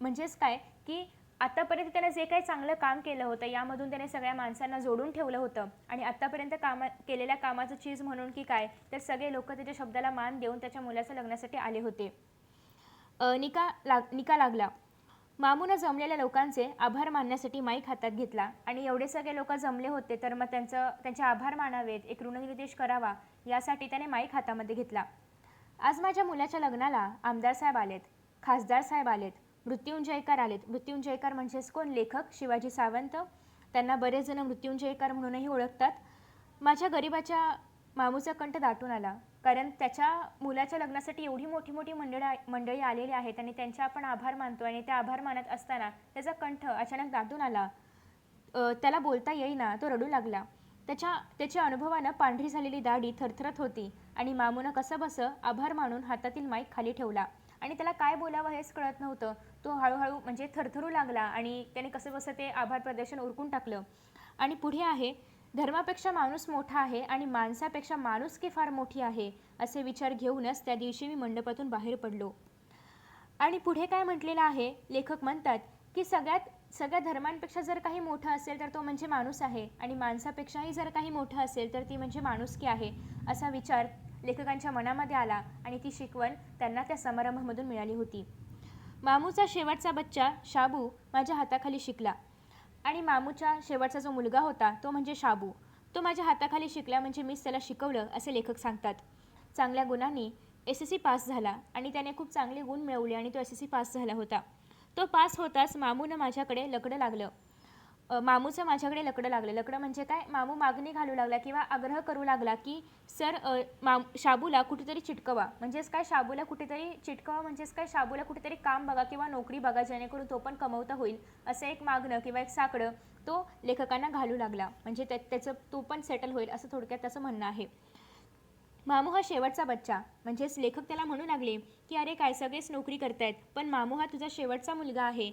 म्हणजेच काय की आतापर्यंत त्याने जे काही चांगलं काम केलं होतं यामधून त्याने सगळ्या माणसांना जोडून ठेवलं होतं आणि आत्तापर्यंत केलेल्या कामाचं चीज म्हणून की काय, तर सगळे लोक त्याच्या शब्दाला मान देऊन त्याच्या मुलाच्या लग्नासाठी आले होते. निका लागला. मामूनं जमलेल्या लोकांचे आभार मानण्यासाठी माईक हातात घेतला आणि एवढे सगळे लोक जमले होते तर मग त्यांचे आभार मानावेत, एक ऋणनिर्देश करावा, यासाठी त्याने माईक हातामध्ये घेतला. आज माझ्या मुलाच्या लग्नाला आमदार साहेब आलेत, खासदार साहेब आलेत, मृत्युंजयकर आलेत. मृत्युंजयकर म्हणजेच कोण? लेखक शिवाजी सावंत. त्यांना बरेच जण मृत्युंजयकर म्हणूनही ओळखतात. माझ्या गरिबाच्या मामूचा कंठ दाटून आला, कारण त्याच्या मुलाच्या लग्नासाठी एवढी मोठी मोठी मंडळी आलेली आहेत आणि त्यांचे आपण आभार मानतो आणि ते आभार मानत असताना त्याचा कंठ अचानक दाटून आला. त्याला बोलता येईना, तो रडू लागला. त्याच्या अनुभवानं पांढरी झालेली दाढी थरथरत होती आणि मामूनं कसंबसं आभार मानून हातातील माईक खाली ठेवला आणि त्याला काय बोलावं हेच कळत नव्हतं. तो हळूहळू म्हणजे थरथरू लागला आणि त्याने कसंबसं ते आभार प्रदर्शन उरकून टाकलं. आणि पुढे आहे, धर्मापेक्षा माणूस मोठा आहे आणि माणसापेक्षा माणुसकी फार मोठी आहे, असे विचार घेऊनच त्या दिवशी मी मंडपातून बाहेर पडलो. आणि पुढे काय म्हटलेलं आहे, लेखक म्हणतात की सगळ्या धर्मांपेक्षा जर काही मोठं असेल तर तो म्हणजे माणूस आहे आणि माणसापेक्षाही जर काही मोठं असेल तर ती म्हणजे माणुसकी आहे, असा विचार लेखकांच्या मनामध्ये आला आणि ती शिकवण त्यांना त्या समारंभामधून मिळाली होती. मामूचा शेवटचा बच्चा शाबू माझ्या हाताखाली शिकला आणि मामूचा शेवटचा जो मुलगा होता तो म्हणजे शाबू. तो माझ्या हाताखाली शिकला म्हणजे मीच त्याला शिकवलं, असे लेखक सांगतात. चांगल्या गुणांनी SSC पास झाला आणि त्याने खूप चांगले गुण मिळवले आणि तो SSC पास झाला होता. तो पास होताच मामूचं माझ्याकडे लकडं लागलं. लकडं म्हणजे काय? मामू मागणी घालू लागला किंवा आग्रह करू लागला की सर, शाबूला कुठेतरी चिटकवा. म्हणजेच काय? शाबूला कुठेतरी चिटकवा म्हणजेच काय? शाबूला कुठेतरी काम बघा किंवा नोकरी बघा, जेणेकरून तो पण कमवता होईल, असं एक मागणं किंवा एक साकडं तो लेखकांना घालू लागला. म्हणजे त्याचं तो पण सेटल होईल, असं थोडक्यात त्याचं म्हणणं आहे. मामू हा शेवटचा बच्चा, म्हणजेच लेखक त्याला म्हणू लागले की अरे काय, सगळेच नोकरी करतायत, पण मामू हा तुझा शेवटचा मुलगा आहे.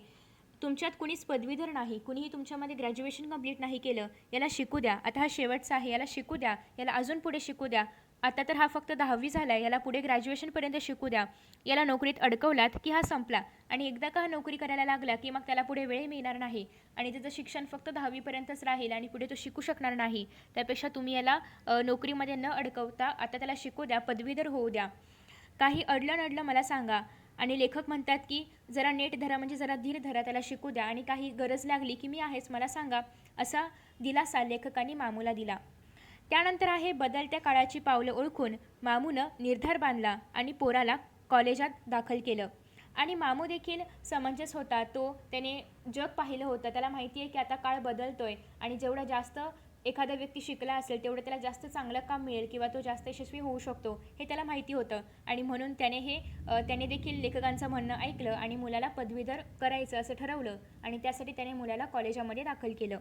तुमच्यात कुणीच पदवीधर नाही, कुणीही तुमच्यामध्ये ग्रॅज्युएशन कंप्लीट नाही केलं. याला शिकू द्या. आता हा शेवटचा आहे, याला शिकू द्या, याला अजून पुढे शिकू द्या. आता तर हा फक्त 10वी झाला आहे, याला पुढे ग्रॅज्युएशनपर्यंत शिकू द्या. याला नोकरीत अडकवलात की हा संपला आणि एकदा का हा नोकरी करायला लागला की मग त्याला पुढे वेळ मिळणार नाही आणि त्याचं शिक्षण फक्त 10वीपर्यंतच राहील आणि पुढे तो शिकू शकणार नाही. त्यापेक्षा तुम्ही याला नोकरीमध्ये न अडकवता आता त्याला शिकू द्या, पदवीधर होऊ द्या. काही अडलं मला सांगा. आणि लेखक म्हणतात की जरा नेट धरा, म्हणजे जरा धीर धरा, त्याला शिकू द्या आणि काही गरज लागली की मी आहेच, मला सांगा, असा दिलासा लेखकांनी मामूला दिला. त्यानंतर आहे, बदलत्या काळाची पावलं ओळखून मामूनं निर्धार बांधला आणि पोराला कॉलेजात दाखल केलं. आणि मामू देखील समंजस होता. त्याने जग पाहिलं होतं. त्याला माहिती आहे की आता काळ बदलतोय आणि जेवढा जास्त एखादा व्यक्ती शिकला असेल तेवढं त्याला जास्त चांगलं काम मिळेल किंवा तो जास्त यशस्वी होऊ शकतो, हे त्याला माहिती होतं. आणि म्हणून त्याने देखील लेखकांचं म्हणणं ऐकलं आणि मुलाला पदवीधर करायचं असं ठरवलं आणि त्यासाठी त्याने मुलाला कॉलेजामध्ये दाखल केलं.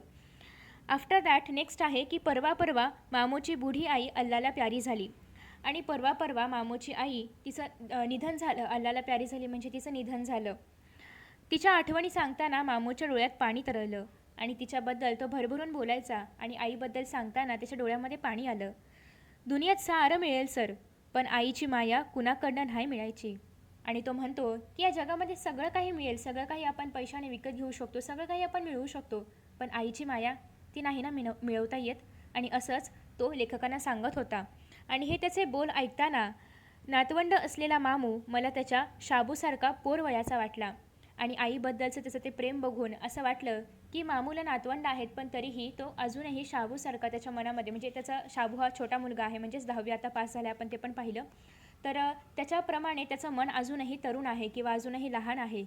आफ्टर दॅट नेक्स्ट आहे की परवा मामूची बुढी आई अल्लाला प्यारी झाली. आणि परवा मामूची आई तिचं निधन झालं. अल्लाला प्यारी झाली म्हणजे तिचं निधन झालं. तिच्या आठवणी सांगताना मामूच्या डोळ्यात पाणी तरळलं आणि तिच्याबद्दल तो भरभरून बोलायचा आणि आईबद्दल सांगताना त्याच्या डोळ्यामध्ये पाणी आलं. दुनियेत सारं मिळेल सर, पण आईची माया कुणाकडनं नाही मिळायची. आणि तो म्हणतो की या जगामध्ये सगळं काही मिळेल, सगळं काही आपण पैशाने विकत घेऊ शकतो, सगळं काही आपण मिळवू शकतो, पण आईची माया ती नाही ना मिळवता येत. आणि असंच तो लेखकांना सांगत होता. आणि हे त्याचे बोल ऐकताना नातवंड असलेला मामू मला त्याच्या शाबूसारखा पोरवयाचा वाटला. आणि आईबद्दलचं त्याचं ते प्रेम बघून असं वाटलं की मामूला नातवंड आहेत, पण तरीही तो अजूनही शाबूसारखा त्याच्या मनामध्ये, म्हणजे त्याचा शाबू हा छोटा मुलगा आहे, म्हणजेच 10वी आता पास झाला, आपण ते पण पाहिलं. तर त्याच्याप्रमाणे त्याचं मन अजूनही तरुण आहे किंवा अजूनही लहान आहे.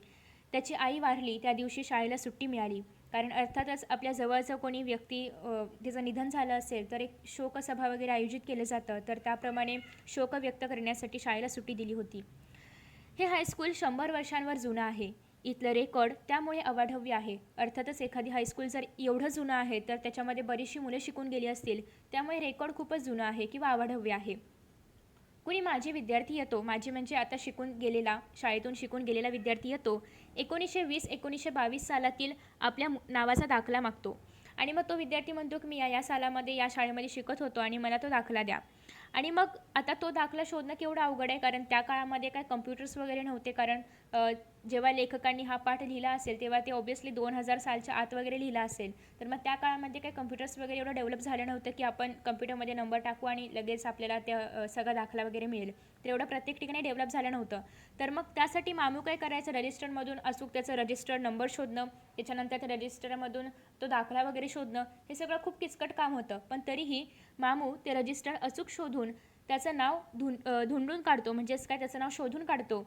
त्याची आई वारली त्या दिवशी शाळेला सुट्टी मिळाली, कारण अर्थातच आपल्या जवळचं कोणी व्यक्ती त्याचं निधन झालं असेल तर एक शोकसभा वगैरे आयोजित केलं जातं, तर त्याप्रमाणे शोक व्यक्त करण्यासाठी शाळेला सुट्टी दिली होती. हे हायस्कूल 100 वर्षांवर जुनं आहे. इथलं रेकॉर्ड त्यामुळे अवाढव्य आहे. अर्थातच एखादी हायस्कूल जर एवढं जुनं आहे तर त्याच्यामध्ये बरीचशी मुलं शिकून गेली असतील, त्यामुळे रेकॉर्ड खूपच जुनं आहे किंवा अवाढव्य आहे. कुणी माजी विद्यार्थी येतो, माझी म्हणजे आता शाळेतून शिकून गेलेला विद्यार्थी येतो, 1920-1922 सालातील आपल्या नावाचा दाखला मागतो आणि मग तो विद्यार्थी म्हणतो की मी या सालामध्ये या शाळेमध्ये शिकत होतो आणि मला तो दाखला द्या. आणि मग आता तो दाखला शोधणं केवढं अवघड आहे, कारण त्या काळामध्ये काय कम्प्युटर्स वगैरे नव्हते. कारण जेव्हा लेखकांनी हा पाठ लिहिला असेल तेव्हा ते ऑब्व्हियसली 2000 सालच्या आत वगैरे लिहिला असेल, तर मग त्या काळामध्ये काही कम्प्युटर्स वगैरे एवढं डेव्हलप झालं नव्हतं की आपण कम्प्युटरमध्ये नंबर टाकू आणि लगेच आपल्याला त्या सगळा दाखला वगैरे मिळेल. तर एवढं प्रत्येक ठिकाणी डेव्हलप झालं नव्हतं. तर मग त्यासाठी मामू काय करायचं, रजिस्टरमधून अचूक त्याचं रजिस्टर नंबर शोधणं, त्याच्यानंतर त्या रजिस्टरमधून तो दाखला वगैरे शोधणं, हे सगळं खूप किचकट काम होतं. पण तरीही मामू ते रजिस्टर अचूक शोधून त्याचं नाव धुंडून काढतो, म्हणजेच काय त्याचं नाव शोधून काढतो.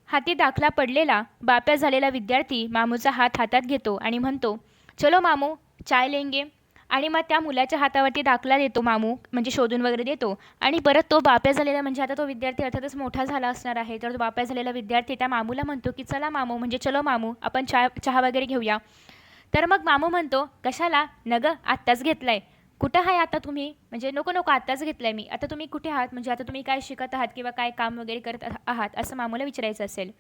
हाती दाखला पडलेला बाप्या झालेला विद्यार्थी मामूचा हात हातात घेतो आणि म्हणतो, चलो मामू चाय लेंगे. आणि मग त्या मुलाच्या हातावरती दाखला देतो मामू, म्हणजे शोधून वगैरे देतो. आणि परत तो बाप्या झालेला, म्हणजे आता तो विद्यार्थी अर्थातच मोठा झाला असणार आहे, तर तो बाप्या झालेला विद्यार्थी त्या मामूला म्हणतो की चला मामू, म्हणजे चलो मामू, आपण चहा वगैरे घेऊया. तर मग मामू म्हणतो, कशाला नगं, आत्ताच घेतलाय. कुठं आहे आता तुम्ही, म्हणजे नको नको, आत्ताच घेतलाय मी. आता तुम्ही कुठे आहात, म्हणजे आता तुम्ही काय शिकत आहात किंवा काय काम वगैरे करत आहात, असं मामूला विचारायचं असेल.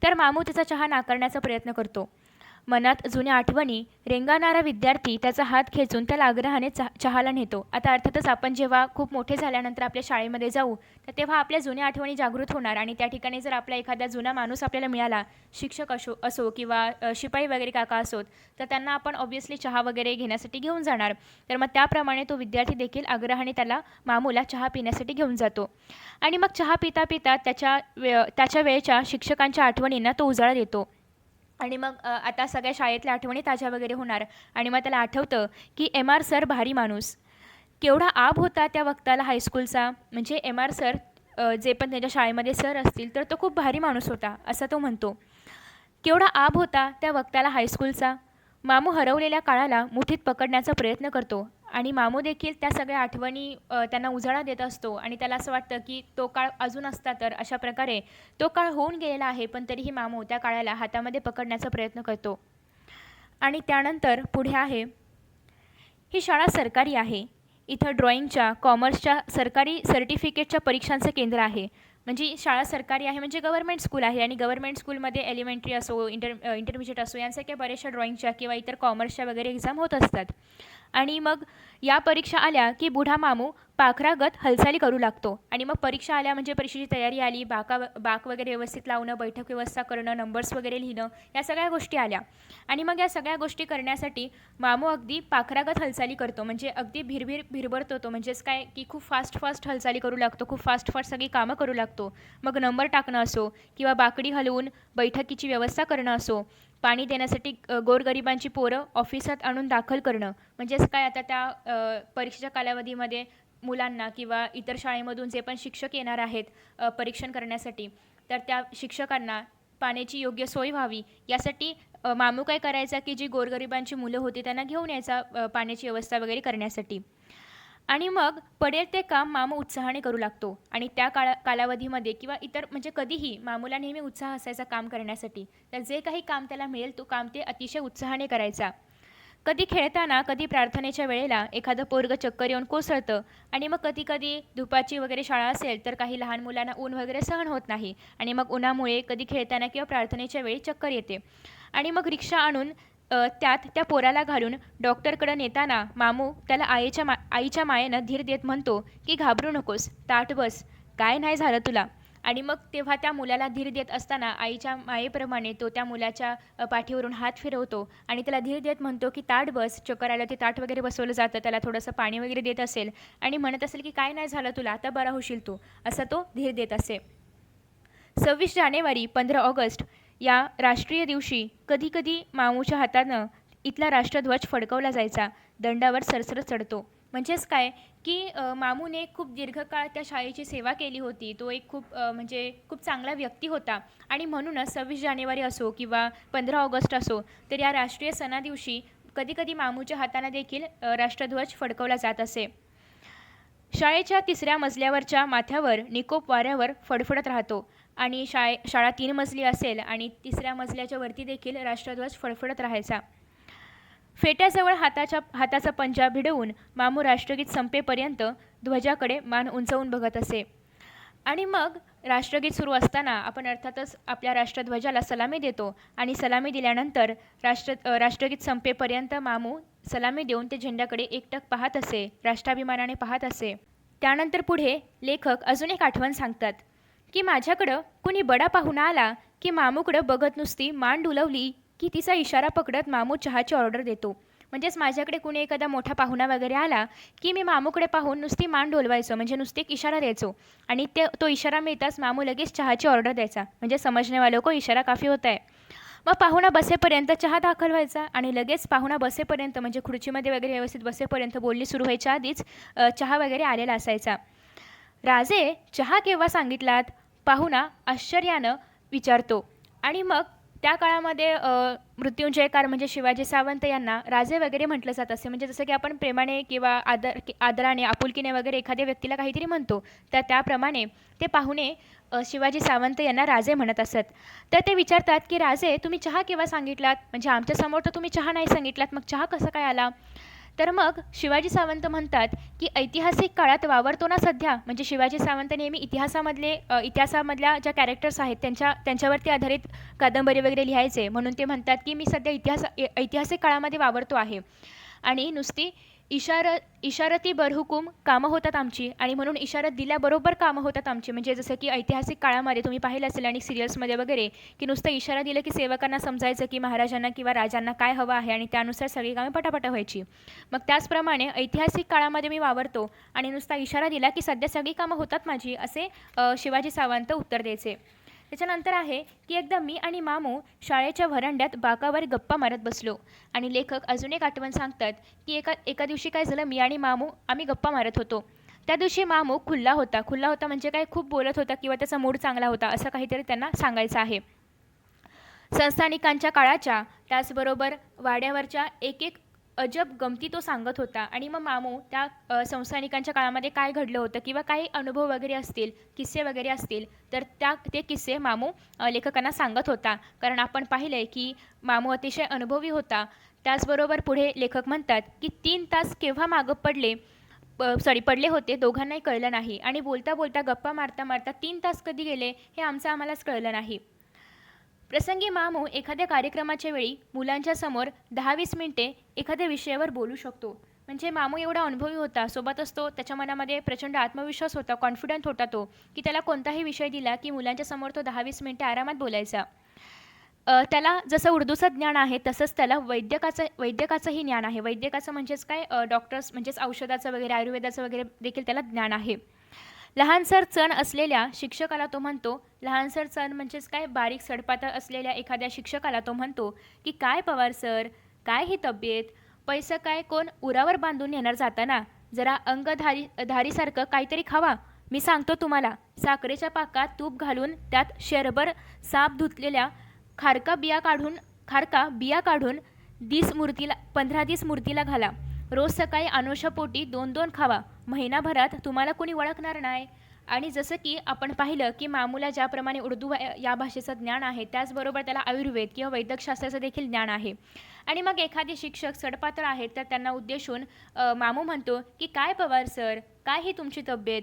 तर मामू त्याचा चहा नाकारण्याचा प्रयत्न करतो. मनात जुन्या आठवणी रेंगाळणारा विद्यार्थी त्याचा हात खेचून त्याला आग्रहाने चहाला नेतो. आता अर्थातच आपण जेव्हा खूप मोठे झाल्यानंतर आपल्या शाळेमध्ये जाऊ, तर तेव्हा आपल्या जुन्या आठवणी जागृत होणार आणि त्या ठिकाणी जर आपला एखादा जुना माणूस आपल्याला मिळाला, शिक्षक असो किंवा शिपाई वगैरे काका असोत, तर त्यांना आपण ऑब्व्हियसली चहा वगैरे घेण्यासाठी घेऊन जाणार. तर मग त्याप्रमाणे तो विद्यार्थी देखील आग्रहाने त्याला मामूला चहा पिण्यासाठी घेऊन जातो. आणि मग चहा पिता पिता त्याच्या वेळच्या शिक्षकांच्या आठवणींना तो उजाळा देतो. आणि मग आता सगळ्या शाळेतल्या आठवणी ताज्या वगैरे होणार. आणि मग त्याला आठवतं की MR सर भारी माणूस. केवढा आब होता त्या वक्ताला हायस्कूलचा, म्हणजे MR सर जे पण त्याच्या शाळेमध्ये सर असतील, तर तो खूप भारी माणूस होता, असं तो म्हणतो. केवढा आब होता त्या वक्ताला हायस्कूलचा. मामू हरवलेल्या काळाला मुठीत पकडण्याचा प्रयत्न करतो आणि मामू देखील त्या सगळ्या आठवणी त्यांना उजाळा देत असतो. आणि त्याला असं वाटतं की तो काळ अजून असता तर, अशा प्रकारे तो काळ होऊन गेलेला आहे, पण तरीही मामू त्या काळाला हातामध्ये पकडण्याचा प्रयत्न करतो. आणि त्यानंतर पुढे आहे, ही शाळा सरकारी आहे. इथं ड्रॉइंगच्या, कॉमर्सच्या, सरकारी सर्टिफिकेटच्या परीक्षांचं केंद्र आहे. म्हणजे शाळा सरकारी आहे, म्हणजे गव्हर्मेंट स्कूल आहे. आणि गव्हर्मेंट स्कूलमध्ये एलिमेंटरी असो, इंटरमिजिएट असो, यांसारख्या बऱ्याचशा ड्रॉइंगच्या किंवा इतर कॉमर्सच्या वगैरे एक्झाम होत असतात. आणि मग या परीक्षा आल्या की बुढा मामू पाखरागत हालचाली करू लागतो. आणि मग परीक्षा आल्या म्हणजे परीक्षेची तयारी आली, बाक वगैरे व्यवस्थित लावणं, बैठक व्यवस्था करणं, नंबर्स वगैरे लिहिणं, या सगळ्या गोष्टी आल्या. आणि मग या सगळ्या गोष्टी करण्यासाठी मामू अगदी पाखरागत हालचाली करतो, म्हणजे अगदी भिरभरतो तो, म्हणजेच काय की खूप फास्ट हालचाली करू लागतो, खूप फास्ट सगळी कामं करू लागतो. मग नंबर टाकणं असो किंवा बाकडी हलवून बैठकीची व्यवस्था करणं असो, पाणी देण्यासाठी गोरगरिबांची पोरं ऑफिसात आणून दाखल करणं, म्हणजेच काय आता त्या परीक्षेच्या कालावधीमध्ये मुलांना किंवा इतर शाळेमधून जे पण शिक्षक येणार आहेत परीक्षण करण्यासाठी, तर त्या शिक्षकांना पाण्याची योग्य सोय व्हावी यासाठी मामू काय करायचा की जी गोरगरिबांची मुलं होती त्यांना घेऊन यायचा पाण्याची व्यवस्था वगैरे करण्यासाठी. आणि मग पडेल ते काम मामू उत्साहाने करू लागतो. आणि त्या कालावधीमध्ये किंवा इतर म्हणजे कधीही मामूला नेहमी उत्साह असायचा काम करण्यासाठी. तर जे काही काम त्याला मिळेल तो काम ते अतिशय उत्साहाने करायचा. कधी खेळताना, कधी प्रार्थनेच्या वेळेला एखादं पोरगं चक्कर येऊन कोसळतं. आणि मग कधी कधी दुपारची वगैरे शाळा असेल तर काही लहान मुलांना ऊन वगैरे सहन होत नाही, आणि मग उन्हामुळे कधी खेळताना किंवा प्रार्थनेच्या वेळी चक्कर येते. आणि मग रिक्षा आणून त्यात त्या पोराला घालून डॉक्टरकडं नेताना मामू त्याला आईच्या मायेनं धीर देत म्हणतो की घाबरू नकोस, ताठ बस, काय नाही झालं तुला. आणि मग तेव्हा त्या मुलाला धीर देत असताना आईच्या मायेप्रमाणे तो त्या मुलाच्या पाठीवरून हात फिरवतो आणि त्याला धीर देत म्हणतो की ताठ बस. चक्कर आलं ते ताट वगैरे बसवलं जातं, त्याला थोडंसं पाणी वगैरे देत असेल आणि म्हणत असेल की काय नाही झालं तुला, आता बरा होशील तू, असा तो धीर देत असे. 26 जानेवारी 15 ऑगस्ट या राष्ट्रीय दिवशी कधीकधी मामूच्या हातानं इथला राष्ट्रध्वज फडकवला जायचा, दंडावर सरसरत चढतो. म्हणजेच काय की मामूने खूप दीर्घकाळ त्या शाळेची सेवा केली होती, तो एक म्हणजे खूप चांगला व्यक्ती होता. आणि म्हणूनच 26 जानेवारी असो किंवा 15 ऑगस्ट असो, तर या राष्ट्रीय सणादिवशी कधीकधी मामूच्या हाताने देखील राष्ट्रध्वज फडकवला जात असे. शाळेच्या 3ऱ्या मजल्यावरच्या माथ्यावर निकोप वाऱ्यावर फडफडत राहतो. आणि शाळा 3 मजली असेल आणि 3ऱ्या मजल्याच्या वरती देखील राष्ट्रध्वज फडफडत राहायचा. फेट्याजवळ हाताचा पंजा भिडवून मामू राष्ट्रगीत संपेपर्यंत ध्वजाकडे मान उंचावून बघत असे. आणि मग राष्ट्रगीत सुरू असताना आपण अर्थातच आपल्या राष्ट्रध्वजाला सलामी देतो. आणि सलामी दिल्यानंतर राष्ट्रगीत संपेपर्यंत मामू सलामी देऊन ते झेंड्याकडे एकटक पाहत असे, राष्ट्राभिमानाने पाहत असे. त्यानंतर पुढे लेखक अजून एक आठवण सांगतात की माझ्याकडं कुणी बडा पाहुणा आला की मामूकडं बघत नुसती मान डुलवली की तिचा इशारा पकडत मामू चहाची ऑर्डर देतो. म्हणजेच माझ्याकडे कुणी एखादा मोठा पाहुणा वगैरे आला की मी मामूकडे पाहून नुसती मान डोलवायचो, म्हणजे नुसते एक इशारा द्यायचो आणि तो इशारा मिळताच मामू लगेच चहाची ऑर्डर द्यायचा. म्हणजे समजणे को इशारा काफी होता है. मग पाहुणा बसेपर्यंत चहा दाखल व्हायचा आणि लगेच पाहुणा बसेपर्यंत म्हणजे खुर्चीमध्ये वगैरे व्यवस्थित बसेपर्यंत बोलणी सुरू व्हायच्या आधीच चहा वगैरे आलेला असायचा. राजे चहा केव्हा सांगितलात? पाहुणा आश्चर्यानं विचारतो. आणि मग त्या काळामध्ये मृत्युंजयकार म्हणजे शिवाजी सावंत यांना राजे वगैरे म्हटलं जात असे. म्हणजे जसं की आपण प्रेमाने किंवा आदराने आपुलकीने वगैरे एखाद्या व्यक्तीला काहीतरी म्हणतो, तर त्याप्रमाणे ते पाहुणे शिवाजी सावंत यांना राजे म्हणत असत. तर ते विचारतात की राजे तुम्ही चहा केव्हा सांगितलात? म्हणजे आमच्यासमोर तर तुम्ही चहा नाही सांगितलात, मग चहा कसा काय आला? तर मग शिवाजी सावंत म्हणतात की ऐतिहासिक काळात वावरतो ना सध्या. म्हणजे शिवाजी सावंत नेहमी इतिहासामधल्या ज्या कॅरेक्टर्स आहेत त्यांच्यावरती आधारित कादंबरी वगैरे लिहायचे, म्हणून ते म्हणतात की मी सध्या ऐतिहासिक काळामध्ये वावरतो आहे. आणि नुसती इशारती बरहुकूम कामं होतात आमची, आणि म्हणून इशारत दिल्याबरोबर कामं होतात आमची. म्हणजे जसं की ऐतिहासिक काळामध्ये तुम्ही पाहिलं असेल आणि सिरियल्समध्ये वगैरे, की नुसतं इशारा दिलं की सेवकांना समजायचं की महाराजांना किंवा राजांना काय हवं आहे आणि त्यानुसार सगळी कामे पटापट व्हायची. मग त्याचप्रमाणे ऐतिहासिक काळामध्ये मी वावरतो आणि नुसता इशारा दिला की सध्या सगळी कामं होतात माझी, असे शिवाजी सावंत उत्तर द्यायचे. त्याच्यानंतर आहे की एकदा मी आणि मामू शाळेच्या व्हरांड्यात बाकावर गप्पा मारत बसलो. आणि लेखक अजून एक आठवण सांगतात की एका एका दिवशी काय झालं, मी आणि मामू आम्ही गप्पा मारत होतो. त्या दिवशी मामू खुल्ला होता म्हणजे काय, खूप बोलत होता किंवा त्याचा मूड चांगला होता असं काहीतरी त्यांना सांगायचं आहे. संस्थानिकांच्या काळाच्या त्याचबरोबर वाड्यावरच्या एक एक अजब गमती तो सांगत होता. आणि मग मामू त्या संस्थानिकांच्या काळामध्ये काय घडलं होतं किंवा काही अनुभव वगैरे असतील, किस्से वगैरे असतील, तर ते किस्से मामू लेखकांना सांगत होता. कारण आपण पाहिलं आहे की मामू अतिशय अनुभवी होता. त्याचबरोबर पुढे लेखक म्हणतात की 3 तास केव्हा मागं पडले होते दोघांनाही कळलं नाही. आणि बोलता बोलता गप्पा मारता मारता 3 तास कधी गेले हे आम्हालाच कळलं नाही. प्रसंगी मामू एखाद्या कार्यक्रमाच्या वेळी मुलांच्या समोर 10-20 मिनिटे एखाद्या विषयावर बोलू शकतो. म्हणजे मामू एवढा अनुभवी होता, सोबतच त्याच्या मनामध्ये प्रचंड आत्मविश्वास होता, कॉन्फिडंट होता तो, की त्याला कोणताही विषय दिला की मुलांच्या समोर तो 10-20 मिनिटे आरामात बोलायचा. त्याला जसं उर्दूचं ज्ञान आहे तसंच त्याला वैद्यकाचंही ज्ञान आहे. वैद्यकाचं म्हणजेच काय, डॉक्टर्स म्हणजेच औषधाचं वगैरे, आयुर्वेदाचं वगैरे देखील त्याला ज्ञान आहे. लहानसर चण असलेल्या शिक्षकाला तो म्हणतो, लहानसर चण म्हणजेच काय, बारीक सडपातळ असलेल्या एखाद्या शिक्षकाला तो म्हणतो की काय पवार सर, काय ही तब्येत, पैसं काय कोण उरावर बांधून नेणार जाताना, जरा धारीसारखं काहीतरी खावा. मी सांगतो तुम्हाला, साखरेच्या पाकात तूप घालून त्यात शेरभर साप धुतलेल्या खारका बिया काढून 15 दिस मूर्तीला घाला. रोज सकाळी अनुषापोटी 2-2 खावा. महिनाभरात तुम्हाला कोणी ओळखणार नाही. आणि जसं की आपण पाहिलं की मामूला ज्याप्रमाणे उर्दू या भाषेचं ज्ञान आहे, त्याचबरोबर त्याला आयुर्वेद किंवा वैद्यकशास्त्राचं देखील ज्ञान आहे. आणि मग एखादे शिक्षक सडपातळ आहेत तर त्यांना उद्देशून मामू म्हणतो की काय पवार सर, काय ही तुमची तब्येत,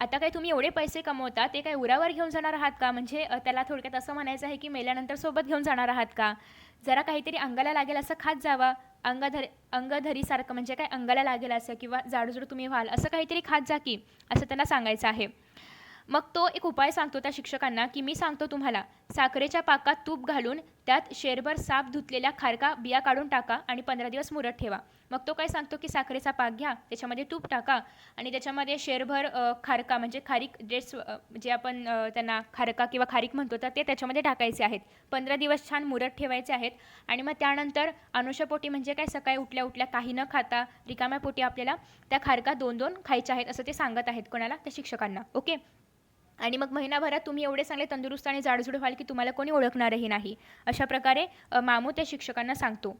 आता काय तुम्ही एवढे पैसे कमवता, ते काय उरावर घेऊन जाणार आहात का? म्हणजे त्याला थोडक्यात असं म्हणायचं आहे की मेल्यानंतर सोबत घेऊन जाणार आहात का? जरा काहीतरी अंगाला लागेल असं खात जावा. अंगधरीसारखं म्हणजे काय, अंगाला लागेल असं किंवा जाडजूड तुम्ही व्हाल असं काहीतरी खात जा की, असं त्यांना सांगायचं आहे. मग तो एक उपाय सांगतो त्या शिक्षकांना की मी सांगतो तुम्हाला, साखरेच्या पाकात तूप घालून त्यात शेरभर साप धुतलेल्या खारका बिया काढून टाका आणि 15 दिवस मुरत ठेवा. मग तो काय सांगतो की साखरेचा पाक घ्या, त्याच्यामध्ये तूप टाका आणि त्याच्यामध्ये शेरभर खारका म्हणजे खारीक, जे आपण त्यांना खारका किंवा खारीक म्हणतो, तर ते त्याच्यामध्ये टाकायचे आहेत. 15 दिवस छान मुरत ठेवायचे आहेत. आणि मग त्यानंतर अनुषापोटी म्हणजे काय, सकाळी उठल्या उठल्या काही न खाता रिकाम्या पोटी आपल्याला त्या खारका 2-2 खायच्या आहेत, असं ते सांगत आहेत. कोणाला? त्या शिक्षकांना. ओके. आणि मग महिनाभरात तुम्ही एवढे चांगले तंदुरुस्त आणि जाडजूड व्हाल की तुम्हाला कोणी ओळखणारही नाही. अशा प्रकारे मामू त्या शिक्षकांना सांगतो.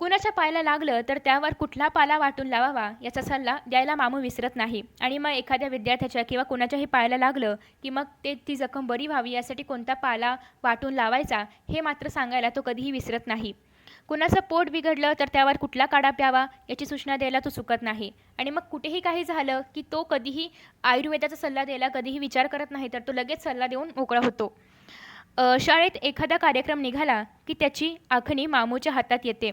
कुणाच्या पायाला लागलं तर त्यावर कुठला पाला वाटून लावावा याचा सल्ला द्यायला मामू विसरत नाही. आणि मग एखाद्या विद्यार्थ्याच्या किंवा कुणाच्याही पायाला लागलं की मग ती जखम बरी व्हावी यासाठी कोणता पाला वाटून लावायचा हे मात्र सांगायला तो कधीही विसरत नाही. कुणाचं पोट बिघडलं तर त्यावर कुठला काढा प्यावा याची सूचना द्यायला तो चुकत नाही. आणि मग कुठेही काही झालं की तो कधीही आयुर्वेदाचा सल्ला द्यायला कधीही विचार करत नाही, तर तो लगेच सल्ला देऊन मोकळा होतो. शाळेत एखादा कार्यक्रम निघाला की त्याची आखणी मामूच्या हातात येते.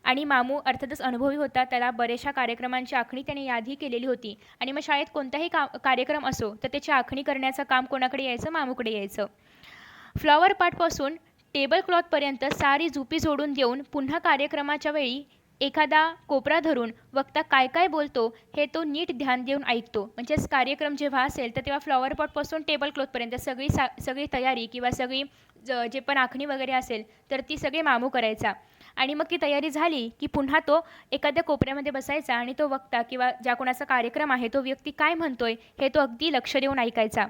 आणि मामू अर्थातच अनुभवी होता, त्याला बऱ्याचशा कार्यक्रमांची आखणी त्याने याआधी केलेली होती. आणि मग शाळेत कोणताही कार्यक्रम असो तर त्याची आखणी करण्याचं काम कोणाकडे यायचं? मामूकडे यायचं. फ्लॉवर पाटपासून टेबल क्लॉथपर्यंत सारी जुपी जोडून देऊन पुन्हा कार्यक्रमाच्या वेळी एखादा कोपरा धरून वक्ता काय काय बोलतो हे तो नीट ध्यान देऊन ऐकतो. म्हणजेच कार्यक्रम जेव्हा असेल तर तेव्हा फ्लॉवर पॉटपासून टेबल क्लॉथपर्यंत सगळी तयारी किंवा सगळी जे पण आखणी वगैरे असेल तर ती सगळी मामू करायचा. आणि मग ती तयारी झाली की पुन्हा तो एखाद्या कोपऱ्यामध्ये बसायचा आणि तो वक्ता किंवा ज्या कोणाचा कार्यक्रम आहे तो व्यक्ती काय म्हणतोय हे तो अगदी लक्ष देऊन ऐकायचा.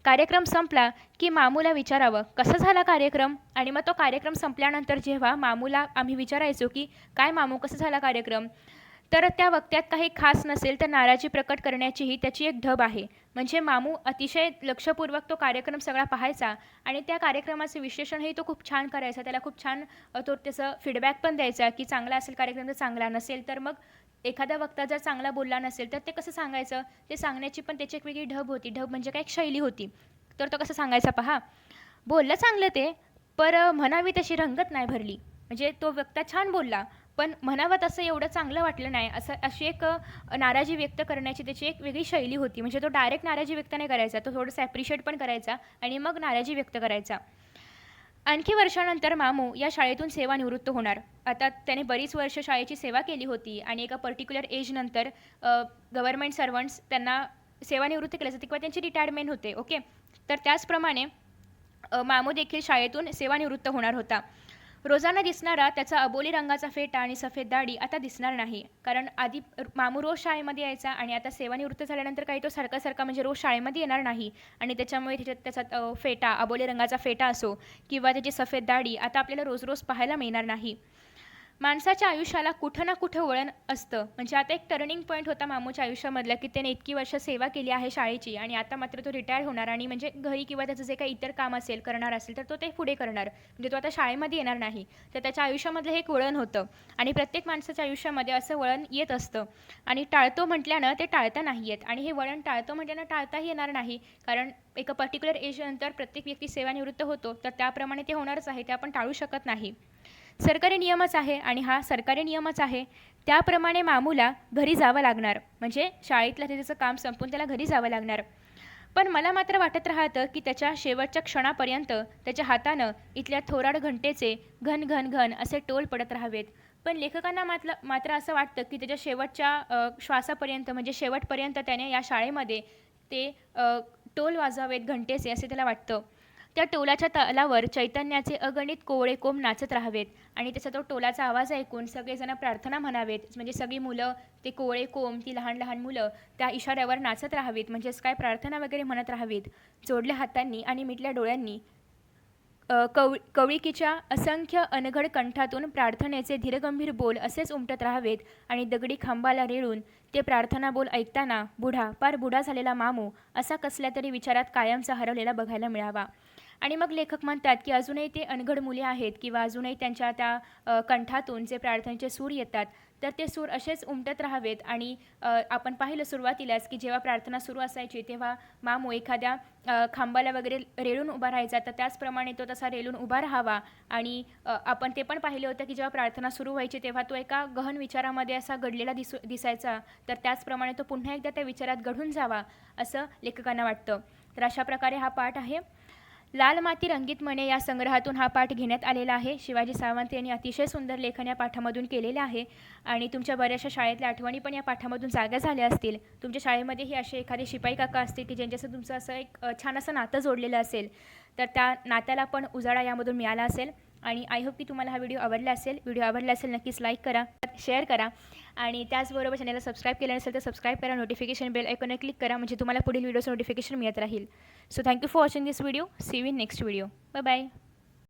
कार्यक्रम संपला की मामूला विचारावं कसा झाला कार्यक्रम, आणि मग तो कार्यक्रम संपल्यानंतर जेव्हा मामूला आम्ही विचारायचो की काय मामू कसा झाला कार्यक्रम, तर त्या वक्त्यात काही खास नसेल तर नाराजी प्रकट करण्याचीही त्याची एक ढब आहे. म्हणजे मामू अतिशय लक्षपूर्वक तो कार्यक्रम सगळा पाहायचा आणि त्या कार्यक्रमाचं विश्लेषणही तो खूप छान करायचा. त्याला खूप छान तो त्याचं फीडबॅक पण द्यायचा की चांगला असेल कार्यक्रम तर चांगला, नसेल तर मग एखादा वक्ता जर चांगला बोलला नसेल तर ते कसं सांगायचं ते सांगण्याची पण त्याची एक वेगळी ढब होती. ढब म्हणजे काय, एक शैली होती. तर तो कसं सांगायचा पहा, बोललं चांगलं ते, पर म्हणावी तशी रंगत नाही भरली. म्हणजे तो वक्ता छान बोलला पण म्हणावं तसं एवढं चांगलं वाटलं नाही, असं अशी एक नाराजी व्यक्त करण्याची त्याची एक वेगळी शैली होती. म्हणजे तो डायरेक्ट नाराजी व्यक्त नाही करायचा, तो थोडंसं ॲप्रिशिएट पण करायचा आणि मग नाराजी व्यक्त करायचा. आणखी वर्षानंतर मामू या शाळेतून सेवानिवृत्त होणार. आता त्याने बरीच वर्ष शाळेची सेवा केली होती आणि एका पर्टिक्युलर एजनंतर गव्हर्नमेंट सर्वंट्स त्यांना सेवानिवृत्त केलं जाते किंवा त्यांची रिटायरमेंट होते. ओके, तर त्याचप्रमाणे मामू देखील शाळेतून सेवानिवृत्त होणार होता. रोजाना दिसणारा त्याचा अबोली रंगाचा फेटा आणि सफेद दाढी आता दिसणार नाही. कारण आधी मामू रोज शाळेमध्ये यायचा आणि आता सेवानिवृत्त झाल्यानंतर काही तो सारखा म्हणजे रोज शाळेमध्ये येणार नाही आणि त्याच्यामुळे त्याचा फेटा, अबोली रंगाचा फेटा असो किंवा त्याची सफेद दाढी आता आपल्याला रोज रोज पाहायला मिळणार नाही. माणसाच्या आयुष्याला कुठं ना कुठं वळण असतं. म्हणजे आता एक टर्निंग पॉईंट होता मामूच्या आयुष्यामधला की त्याने इतकी वर्ष सेवा केली आहे शाळेची आणि आता मात्र तो रिटायर होणार आणि म्हणजे घरी किंवा त्याचं जे काही इतर काम असेल करणार असेल तर तो ते पुढे करणार. म्हणजे तो आता शाळेमध्ये येणार नाही. तर त्याच्या आयुष्यामधलं हे एक वळण होतं आणि प्रत्येक माणसाच्या आयुष्यामध्ये असं वळण येत असतं आणि टाळतो म्हटल्यानं ते टाळता नाही येत आणि हे वळण टाळतो म्हटल्यानं टाळताही येणार नाही. कारण एका पर्टिक्युलर एजनंतर प्रत्येक व्यक्ती सेवानिवृत्त होतो तर त्याप्रमाणे ते होणारच आहे, ते आपण टाळू शकत नाही. सरकारी नियमच आहे आणि हा सरकारी नियमच आहे. त्याप्रमाणे मामूला घरी जावं लागणार. म्हणजे शाळेतलं त्याचं काम संपून त्याला घरी जावं लागणार. पण मला मात्र वाटत राहतं की त्याच्या शेवटच्या क्षणापर्यंत त्याच्या हातानं इथल्या थोराड घंटेचे घन घन घन असे टोल पडत राहावेत. पण लेखकांना मात्र असं वाटतं की त्याच्या शेवटच्या श्वासापर्यंत म्हणजे शेवटपर्यंत त्याने या शाळेमध्ये ते टोल वाजवावेत घंटेचे, असे त्याला वाटतं. त्या टोलाच्या तालावर चैतन्याचे अगणित कोवळे कोंब नाचत राहावेत आणि त्याचा तो टोलाचा आवाज ऐकून सगळेजण प्रार्थना म्हणावेत. म्हणजे सगळी मुलं, ते कोवळे कोंब, ती लहान लहान मुलं त्या इशाऱ्यावर नाचत राहावीत. म्हणजेच काय, प्रार्थना वगैरे म्हणत राहावीत जोडल्या हातांनी आणि मिटल्या डोळ्यांनी. कवळिकीच्या असंख्य अनघड कंठातून प्रार्थनेचे धीरगंभीर बोल असेच उमटत राहावेत आणि दगडी खांबाला रेळून ते प्रार्थना बोल ऐकताना पार बुढा झालेला मामू असा कसल्या तरी विचारात कायमचा हरवलेला बघायला मिळावा. आणि मग लेखक म्हणतात की अजूनही ते अनघड मुले आहेत किंवा अजूनही त्यांच्या त्या कंठातून जे प्रार्थनेचे सूर येतात तर ते सूर असेच उमटत राहावेत. आणि आपण पाहिलं सुरुवातीलाच की जेव्हा प्रार्थना सुरू असायची तेव्हा मामू एखाद्या खांबाला वगैरे रेळून उभा राहायचा, तर त्याचप्रमाणे तो तसा रेलून उभा राहावा. आणि आपण ते पण पाहिलं होतं की जेव्हा प्रार्थना सुरू व्हायची तेव्हा तो एका गहन विचारामध्ये असा गडलेला दिसायचा, तर त्याचप्रमाणे तो पुन्हा एकदा त्या विचारात गढून जावा असं लेखकांना वाटतं. तर अशा प्रकारे हा पाठ आहे. लाल माती रंगीत मने या संग्रहातून हा पाठ घेण्यात आलेला आहे. शिवाजी सावंत यांनी अतिशय सुंदर लेखन या पाठामधून केलेले आहे आणि तुमच्या बऱ्याचशा शाळेतल्या आठवणी पण या पाठामधून जाग्या झाल्या असतील. तुमच्या शाळेमध्येही असे एखादे शिपाई काका असतील की ज्यांच्यासह तुमचं असं एक छान असं नातं जोडलेलं असेल, तर त्या नात्याला पण उजाळा यामधून मिळाला असेल. आणि आय होप की तुम्हाला हा व्हिडिओ आवडला असेल. व्हिडिओ आवडला असेल नक्कीच लाईक करा, शेअर करा आणि त्याचबरोबर चॅनलला सबस्क्राईब केलं नसेल तर सबस्क्राईब करा. नोटिफिकेशन बेल आयकॉनवर क्लिक करा म्हणजे तुम्हाला पुढील व्हिडिओचं नोटिफिकेशन मिळत राहील. So thank you for watching this video. See you in next video. Bye bye.